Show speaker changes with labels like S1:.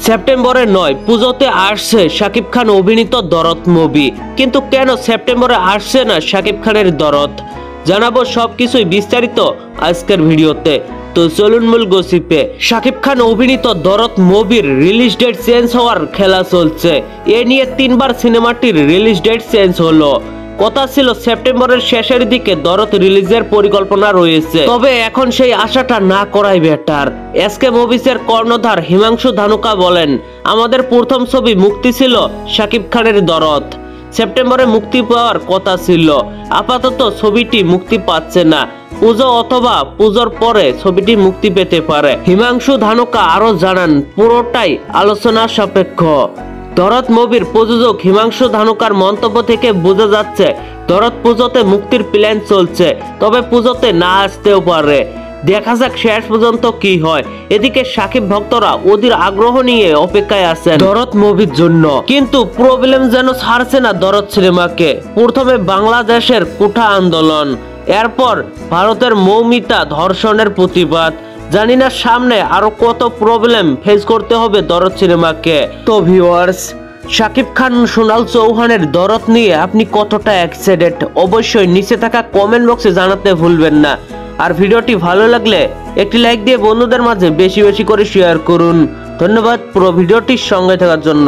S1: সেপ্টেম্বরে নয়, পুজোতে আসছে শাকিব খান অভিনীত দরদ মুভি। কিন্তু কেন সেপ্টেম্বরে আসছে না শাকিব খানের দরদ, জানাবো সবকিছুই বিস্তারিত আজকের ভিডিওতে। তো চলুন মূল গসিপে। শাকিব খান অভিনীত দরদ মুভির রিলিজ ডেট চেঞ্জ হওয়ার খেলা চলছে। এ নিয়ে 3বার সিনেমাটির রিলিজ ডেট চেঞ্জ হলো। কথা ছিল সেপ্টেম্বরের শেষের দিকে দরদ রিলিজের পরিকল্পনা রয়েছে, তবে এখন সেই আশাটা না করাই বেটার। এসকে মুভিজের কর্ণধার হিমাংশু ধানুকা বলেন, আমাদের প্রথম ছবি মুক্তি ছিল শাকিব খানের দরদ, সেপ্টেম্বরে মুক্তি পাওয়ার কথা ছিল। আপাতত ছবিটি মুক্তি পাচ্ছে না, পুজো অথবা পুজোর পরে ছবিটি মুক্তি পেতে পারে। হিমাংশু ধানুকা আরো জানান, পুরোটাই আলোচনা সাপেক্ষ। দরদ মুভির প্রযোজক হিমাংশু ধানুকার মন্তব্য থেকে বোঝা যাচ্ছে দরদ পুজোতে মুক্তির প্ল্যান চলছে, তবে পুজোতে না আসতেও পারে। দেখা যাক শেষ পর্যন্ত কি হয়। এদিকে শাকিব ভক্তরা অধীর আগ্রহ নিয়ে অপেক্ষায় আছেন দরদ মুভির জন্য, কিন্তু প্রবলেম যেন ছাড়ছে না দরদ সিনেমাকে। প্রথমে বাংলাদেশের কোঠা আন্দোলন, এরপর ভারতের মৌমিতা ধর্ষণের প্রতিবাদ। জানি না সামনে আরো কত প্রবলেম ফেস করতে হবে দরদ সিনেমাকে। তো ভিউয়ার্স, শাকিব খান সোনাল চৌহানের দরদ নিয়ে আপনি কতটা এক্সাইটেড অবশ্যই নিচে থাকা কমেন্ট বক্সে জানাতে ভুলবেন না। আর ভিডিওটি ভালো লাগলে একটি লাইক দিয়ে বন্ধুদের মাঝে বেশি বেশি করে শেয়ার করুন। ধন্যবাদ পুরো ভিডিওটির সঙ্গে থাকার জন্য।